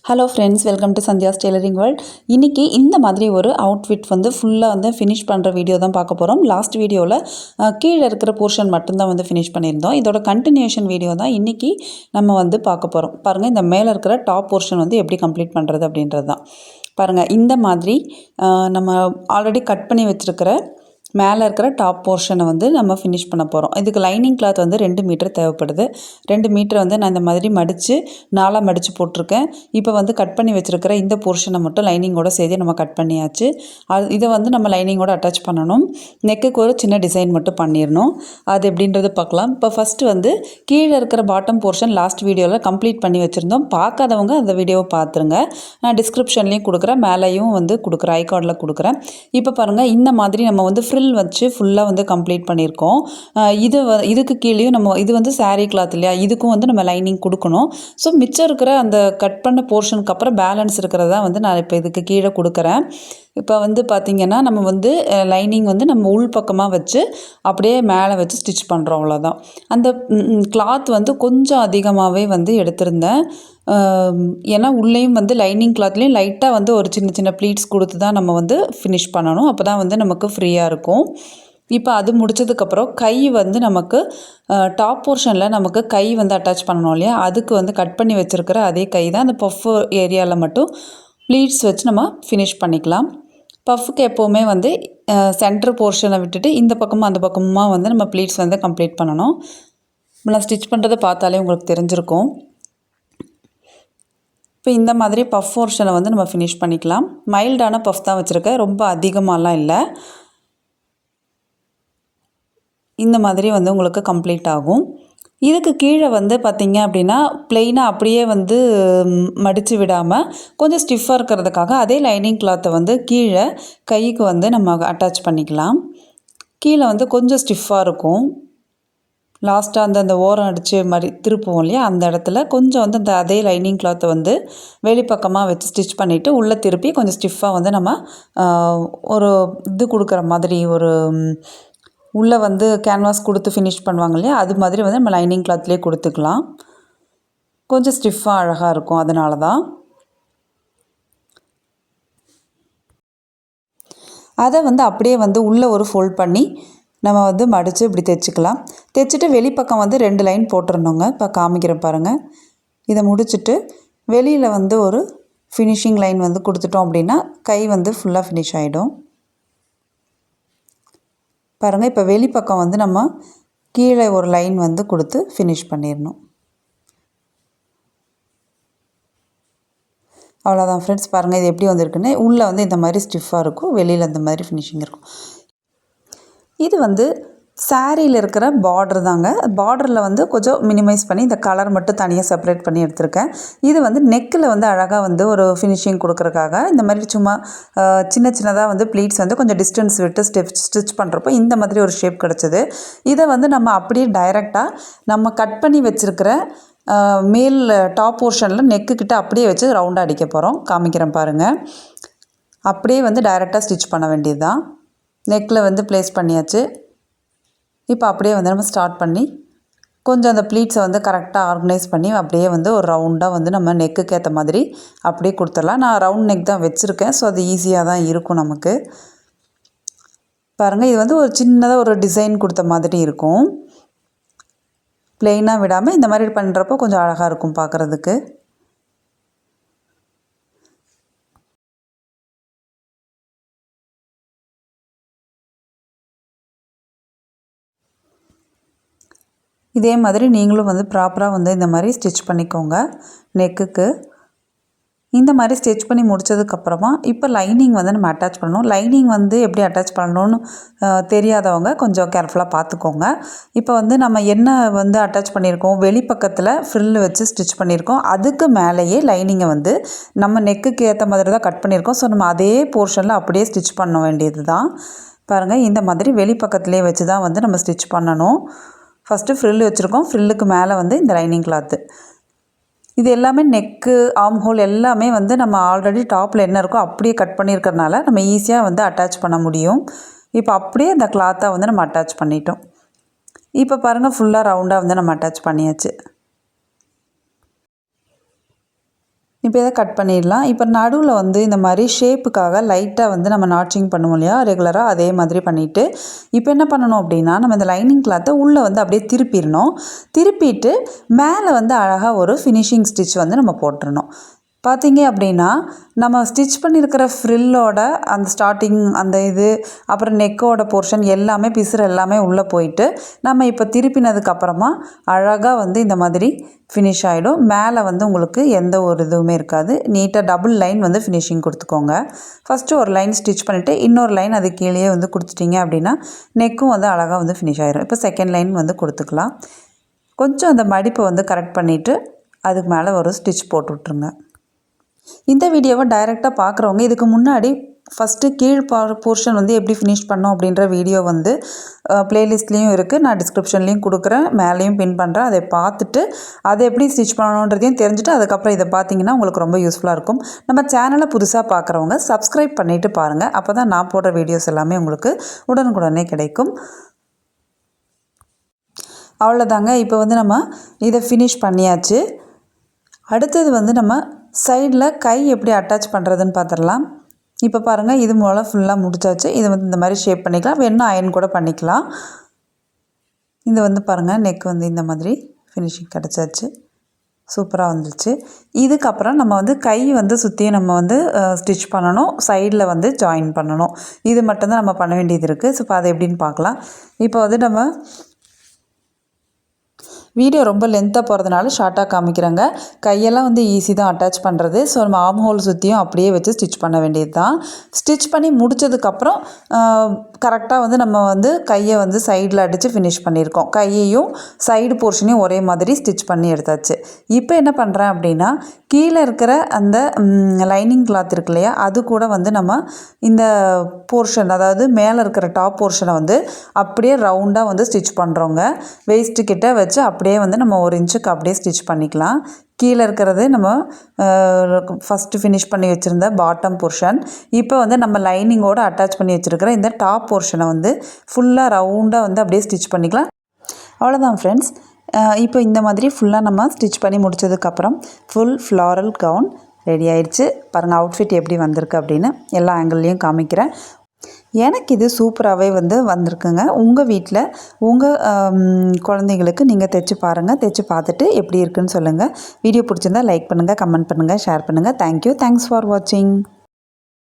Hello friends, welcome to Sandhya's tailoring world. இன்றைக்கி இந்த மாதிரி ஒரு அவுட்ஃபிட் ஃபுல்லாக ஃபினிஷ் பண்ணுற வீடியோ தான் பார்க்க போகிறோம். லாஸ்ட் வீடியோவில் கீழே இருக்கிற போர்ஷன் மட்டும்தான் ஃபினிஷ் பண்ணியிருந்தோம். இதோட கண்டினியூஷன் வீடியோ தான் இன்றைக்கி நம்ம பார்க்க போகிறோம். பாருங்கள், இந்த மேலே இருக்கிற டாப் போர்ஷன் எப்படி கம்ப்ளீட் பண்ணுறது அப்படின்றது தான். பாருங்கள், இந்த மாதிரி நம்ம ஆல்ரெடி கட் பண்ணி வச்சுருக்கிற மேலே இருக்கிற டாப் போர்ஷனை நம்ம ஃபினிஷ் பண்ண போகிறோம். இதுக்கு லைனிங் கிளாத் 2 மீட்டர் தேவைப்படுது. 2 மீட்டர் நான் இந்த மாதிரி மடித்து 4 மடித்து போட்டிருக்கேன். இப்போ கட் பண்ணி வச்சுருக்கிற இந்த போர்ஷனை மட்டும் லைனிங்கோட சேர்த்து நம்ம கட் பண்ணியாச்சு. இதை நம்ம லைனிங்கோட அட்டாச் பண்ணணும். நெக்குக்கு ஒரு சின்ன டிசைன் மட்டும் பண்ணிடணும். அது எப்படின்றது பார்க்கலாம். இப்போ ஃபஸ்ட்டு கீழே இருக்கிற பாட்டம் போர்ஷன் லாஸ்ட் வீடியோவில் கம்ப்ளீட் பண்ணி வச்சுருந்தோம். பார்க்காதவங்க அந்த வீடியோவை பார்த்துருங்க. நான் டிஸ்கிரிப்ஷன்லேயும் கொடுக்குறேன், மேலேயும் கொடுக்குறேன், ஐகார்டில் கொடுக்குறேன். இப்போ பாருங்கள், இந்த மாதிரி நம்ம ஃப்ரில் வச்சு ஃபுல்லாக கம்ப்ளீட் பண்ணியிருக்கோம். இதுக்கு கீழேயும் நம்ம இது சாரீ கிளாத் இல்லையா, இதுக்கும் நம்ம லைனிங் கொடுக்கணும். ஸோ மிச்சம் இருக்கிற அந்த கட் பண்ண போர்ஷனுக்கு அப்புறம் பேலன்ஸ் இருக்கிறதா நான் இப்போ இதுக்கு கீழே கொடுக்குறேன். இப்போ பார்த்திங்கன்னா நம்ம லைனிங் நம்ம உள் பக்கமாக வச்சு அப்படியே மேலே வச்சு ஸ்டிச் பண்ணுறோம், அவ்வளோதான். அந்த கிளாத் கொஞ்சம் அதிகமாகவே எடுத்திருந்தேன். ஏன்னா உள்ளேயும் லைனிங் கிளாத்லேயும் லைட்டாக ஒரு சின்ன சின்ன ப்ளீட்ஸ் கொடுத்து தான் நம்ம ஃபினிஷ் பண்ணணும். அப்போ தான் நமக்கு ஃப்ரீயாக இருக்கும். இப்போ அது முடித்ததுக்கப்புறம் கை நமக்கு டாப் போர்ஷனில் நமக்கு கை அட்டாச் பண்ணணும் இல்லையா, அதுக்கு கட் பண்ணி வச்சுருக்கிற அதே கை தான். அந்த பஃப் ஏரியாவில் மட்டும் ப்ளீட்ஸ் வச்சு நம்ம ஃபினிஷ் பண்ணிக்கலாம். பஃப்புக்கு எப்போவுமே சென்டர் போர்ஷனை விட்டுட்டு இந்த பக்கமும் அந்த பக்கமாக நம்ம ப்ளீட்ஸ் கம்ப்ளீட் பண்ணணும். நான் ஸ்டிச் பண்ணுறதை பார்த்தாலே உங்களுக்கு தெரிஞ்சிருக்கும். இப்போ இந்த மாதிரி பஃப் போர்ஷனை நம்ம ஃபினிஷ் பண்ணிக்கலாம். மைல்டான பஃப் தான் வச்சுருக்கேன், ரொம்ப அதிகமாகலாம் இல்லை. இந்த மாதிரி உங்களுக்கு கம்ப்ளீட் ஆகும். இதுக்கு கீழே பார்த்திங்க அப்படின்னா ப்ளெயினாக அப்படியே மடித்து விடாமல் கொஞ்சம் ஸ்டிஃபாக இருக்கிறதுக்காக அதே லைனிங் கிளாத்தை கீழே கைக்கு நம்ம அட்டாச் பண்ணிக்கலாம். கீழே கொஞ்சம் ஸ்டிஃபாக இருக்கும். லாஸ்ட்டாக அந்த ஓரம் அடித்து மாதிரி திருப்புவோம் இல்லையா, அந்த இடத்துல கொஞ்சம் அந்த அதே லைனிங் கிளாத்தை வெளிப்பக்கமாக வச்சு ஸ்டிச் பண்ணிவிட்டு உள்ளே திருப்பி கொஞ்சம் ஸ்டிஃபாக நம்ம ஒரு இது கொடுக்குற மாதிரி ஒரு உள்ளே கேன்வாஸ் கொடுத்து ஃபினிஷ் பண்ணுவாங்க இல்லையா, அது மாதிரி நம்ம லைனிங் கிளாத்லேயே கொடுத்துக்கலாம். கொஞ்சம் ஸ்டிஃபாக அழகாக இருக்கும். அதனால தான் அதை அப்படியே உள்ளே ஒரு ஃபோல்ட் பண்ணி நம்ம மடித்து இப்படி தைச்சிக்கலாம். தைச்சிட்டு வெளிப்பக்கம் 2 லைன் போட்டுருணுங்க. இப்போ காமிக்கிறேன் பாருங்கள். இதை முடிச்சுட்டு வெளியில் ஒரு ஃபினிஷிங் லைன் கொடுத்துட்டோம் அப்படின்னா கை ஃபுல்லாக ஃபினிஷ் ஆகிடும். பாருங்கள், இப்போ வெளிப்பக்கம் நம்ம கீழே ஒரு லைன் கொடுத்து ஃபினிஷ் பண்ணிடணும். அவ்வளோதான் ஃப்ரெண்ட்ஸ். பாருங்கள், இது எப்படி வந்திருக்குன்னு. உள்ளே இந்த மாதிரி ஸ்டிஃபாக இருக்கும், வெளியில் இந்த மாதிரி ஃபினிஷிங் இருக்கும். இது சாரியில் இருக்கிற பார்டர் தாங்க. பார்டரில் கொஞ்சம் மினிமைஸ் பண்ணி இந்த கலர் மட்டும் தனியாக செப்பரேட் பண்ணி எடுத்திருக்கேன். இது நெக்கில் அழகாக ஒரு ஃபினிஷிங் கொடுக்குறக்காக இந்த மாதிரி சும்மா சின்ன சின்னதாக ப்ளீட்ஸ் கொஞ்சம் டிஸ்டன்ஸ் விட்டு ஸ்டிச் பண்ணுறப்போ இந்த மாதிரி ஒரு ஷேப் கிடச்சிது. இதை நம்ம அப்படியே டைரெக்டாக நம்ம கட் பண்ணி வச்சுருக்கிற மேல் டாப் போர்ஷனில் நெக்குக்கிட்ட அப்படியே வச்சு ரவுண்டாக அடிக்க போகிறோம். காமிக்கிறேன் பாருங்கள். அப்படியே டைரெக்டாக ஸ்டிச் பண்ண வேண்டியது தான். நெக்கில் ப்ளேஸ் பண்ணியாச்சு. இப்போ அப்படியே நம்ம ஸ்டார்ட் பண்ணி கொஞ்சம் அந்த ப்ளீட்ஸை கரெக்டாக ஆர்கனைஸ் பண்ணி அப்படியே ஒரு ரவுண்டாக நம்ம நெக்குக்கு ஏற்ற மாதிரி அப்படியே கொடுத்துடலாம். நான் ரவுண்ட் நெக் தான் வச்சுருக்கேன், ஸோ அது ஈஸியாக தான் இருக்கும் நமக்கு. பாருங்கள், இது ஒரு சின்னதாக ஒரு டிசைன் கொடுத்த மாதிரி இருக்கும். ப்ளெயினாக விடாமல் இந்த மாதிரி பண்ணுறப்போ கொஞ்சம் அழகாக இருக்கும் பார்க்குறதுக்கு. இதே மாதிரி நீங்களும் ப்ராப்பராக இந்த மாதிரி ஸ்டிச் பண்ணிக்கோங்க நெக்குக்கு. இந்த மாதிரி ஸ்டிச் பண்ணி முடித்ததுக்கப்புறமா இப்போ லைனிங் நம்ம அட்டாச் பண்ணணும். லைனிங் எப்படி அட்டாச் பண்ணணும்னு தெரியாதவங்க கொஞ்சம் கேர்ஃபுல்லாக பார்த்துக்கோங்க. இப்போ நம்ம என்ன அட்டாச் பண்ணியிருக்கோம், வெளிப்பக்கத்தில் ஃப்ரில் வச்சு ஸ்டிச் பண்ணியிருக்கோம். அதுக்கு மேலேயே லைனிங்கை நம்ம நெக்குக்கு ஏற்ற மாதிரி தான் கட் பண்ணியிருக்கோம். ஸோ நம்ம அதே போர்ஷனில் அப்படியே ஸ்டிச் பண்ண வேண்டியது தான். பாருங்கள், இந்த மாதிரி வெளிப்பக்கத்துலேயே வச்சு தான் நம்ம ஸ்டிச் பண்ணணும். ஃபஸ்ட்டு ஃப்ரில் வச்சுருக்கோம், ஃப்ரில்லுக்கு மேலே இந்த லைனிங் கிளாத்து. இது எல்லாமே நெக்கு, ஆர்ம் ஹோல் எல்லாமே நம்ம ஆல்ரெடி டாப்பில் என்ன இருக்கோ அப்படியே கட் பண்ணியிருக்கிறதுனால நம்ம ஈஸியாக அட்டாச் பண்ண முடியும். இப்போ அப்படியே இந்த கிளாத்தை நம்ம அட்டாச் பண்ணிட்டோம். இப்போ பாருங்கள், ஃபுல்லாக ரவுண்டாக நம்ம அட்டாச் பண்ணியாச்சு. இப்போ இதை கட் பண்ணிடலாம். இப்போ நடுவில் வந்து இந்த மாதிரி ஷேப்புக்காக லைட்டாக வந்து நம்ம நாட்சிங் பண்ணுவோம் இல்லையா ரெகுலராக, அதே மாதிரி பண்ணிவிட்டு இப்போ என்ன பண்ணணும் அப்படின்னா நம்ம இந்த லைனிங் கிளாத்தை உள்ளே வந்து அப்படியே திருப்பிடணும். திருப்பிட்டு மேலே வந்து அழகாக ஒரு ஃபினிஷிங் ஸ்டிச் வந்து நம்ம போட்டுறணும். பார்த்தீங்க அப்படின்னா நம்ம ஸ்டிச் பண்ணியிருக்கிற ஃப்ரில்லோட அந்த ஸ்டார்டிங் அந்த இது அப்புறம் நெக்கோட போர்ஷன் எல்லாமே பிசுறு எல்லாமே உள்ளே போயிட்டு நம்ம இப்போ திருப்பினதுக்கப்புறமா அழகாக வந்து இந்த மாதிரி ஃபினிஷ் ஆகிடும். மேலே வந்து உங்களுக்கு எந்த ஒரு இதுவுமே இருக்காது. நீட்டாக டபுள் லைன் வந்து ஃபினிஷிங் கொடுத்துக்கோங்க. ஃபஸ்ட்டு ஒரு லைன் ஸ்டிச் பண்ணிவிட்டு இன்னொரு லைன் அது கீழே வந்து கொடுத்துட்டிங்க அப்படின்னா நெக்கும் வந்து அழகாக வந்து ஃபினிஷ் ஆகிடும். இப்போ செகண்ட் லைன் வந்து கொடுத்துக்கலாம். கொஞ்சம் அந்த மடிப்பை வந்து கரெக்ட் பண்ணிவிட்டு அதுக்கு மேலே ஒரு ஸ்டிச் போட்டு விட்ருங்க. இந்த வீடியோவை டைரெக்டாக பார்க்குறவங்க இதுக்கு முன்னாடி ஃபஸ்ட்டு கீழ் போர்ஷன் வந்து எப்படி ஃபினிஷ் பண்ணோம் அப்படின்ற வீடியோ வந்து ப்ளேலிஸ்ட்லேயும் இருக்குது, நான் டிஸ்கிரிப்ஷன்லேயும் கொடுக்குறேன், மேலேயும் பின் பண்ணுறேன். அதை பார்த்துட்டு அதை எப்படி ஸ்டிச் பண்ணணுன்றதையும் தெரிஞ்சுட்டு அதுக்கப்புறம் இதை பார்த்தீங்கன்னா உங்களுக்கு ரொம்ப யூஸ்ஃபுல்லாக இருக்கும். நம்ம சேனலை புதுசாக பார்க்குறவங்க சப்ஸ்கிரைப் பண்ணிவிட்டு பாருங்கள். அப்போ தான் நான் போடுற வீடியோஸ் எல்லாமே உங்களுக்கு உடனுக்குடனே கிடைக்கும். அவ்வளோதாங்க. இப்போ வந்து நம்ம இதை ஃபினிஷ் பண்ணியாச்சு. அடுத்தது வந்து நம்ம சைடில் கை எப்படி அட்டாச் பண்ணுறதுன்னு பார்த்துடலாம். இப்போ பாருங்கள், இது மூலம் ஃபுல்லாக முடிச்சாச்சு. இது வந்து இந்த மாதிரி ஷேப் பண்ணிக்கலாம், வேணும்னா அயன் கூட பண்ணிக்கலாம். இது வந்து பாருங்கள், நெக் வந்து இந்த மாதிரி ஃபினிஷிங் கிடச்சாச்சு, சூப்பராக வந்துருச்சு. இதுக்கப்புறம் நம்ம வந்து கை வந்து சுற்றியும் நம்ம வந்து ஸ்டிச் பண்ணணும், சைடில் வந்து ஜாயின் பண்ணணும். இது மட்டும்தான் நம்ம பண்ண வேண்டியது இருக்குது. ஸோ இப்போ அதை எப்படின்னு பார்க்கலாம். இப்போ வந்து நம்ம வீடியோ ரொம்ப லென்த்தாக போகிறதுனால ஷார்ட்டாக காமிக்கிறேங்க. கையெல்லாம் வந்து ஈஸி தான் அட்டாச் பண்ணுறது. ஸோ நம்ம ஆர்ம் ஹோல் சுற்றியும் அப்படியே வச்சு ஸ்டிச் பண்ண வேண்டியது தான். ஸ்டிச் பண்ணி முடித்ததுக்கப்புறம் கரெக்டாக வந்து நம்ம வந்து கையை வந்து சைடில் அடித்து ஃபினிஷ் பண்ணியிருக்கோம். கையையும் சைடு போர்ஷனையும் ஒரே மாதிரி ஸ்டிச் பண்ணி எடுத்தாச்சு. இப்போ என்ன பண்ணுறேன் அப்படின்னா கீழே இருக்கிற அந்த லைனிங் கிளாத் இருக்கு இல்லையா, அது கூட வந்து நம்ம இந்த போர்ஷன் அதாவது மேலே இருக்கிற டாப் போர்ஷனை வந்து அப்படியே ரவுண்டாக வந்து ஸ்டிச் பண்ணுறோங்க. வேஸ்ட்டு கிட்ட வச்சு அப்படியே வந்து நம்ம 1 இன்ச்சுக்கு அப்படியே ஸ்டிச் பண்ணிக்கலாம். கீழே இருக்கிறது நம்ம ஃபஸ்ட்டு ஃபினிஷ் பண்ணி வச்சுருந்த பாட்டம் போர்ஷன். இப்போ வந்து நம்ம லைனிங்கோடு அட்டாச் பண்ணி வச்சுருக்கிற இந்த டாப் போர்ஷனை வந்து ஃபுல்லாக ரவுண்டாக வந்து அப்படியே ஸ்டிச் பண்ணிக்கலாம். அவ்வளோதான் ஃப்ரெண்ட்ஸ். இப்போ இந்த மாதிரி ஃபுல்லாக நம்ம ஸ்டிச் பண்ணி முடித்ததுக்கப்புறம் ஃபுல் ஃப்ளாரல் கவுன் ரெடி ஆயிடுச்சு. பாருங்கள் அவுட்ஃபிட் எப்படி வந்திருக்கு அப்படின்னு எல்லா ஆங்கிள்லேயும் காமிக்கிறேன். எனக்கு இது சூப்பராகவே வந்து வந்திருக்குங்க. உங்கள் வீட்டில் உங்கள் குழந்தைங்களுக்கு நீங்கள் தைச்சி பாருங்கள். தைச்சி பார்த்துட்டு எப்படி இருக்குன்னு சொல்லுங்கள். வீடியோ பிடிச்சிருந்தால் லைக் பண்ணுங்கள், கமெண்ட் பண்ணுங்கள், ஷேர் பண்ணுங்கள். தேங்க்யூ. தேங்க்ஸ் ஃபார் வாட்சிங்.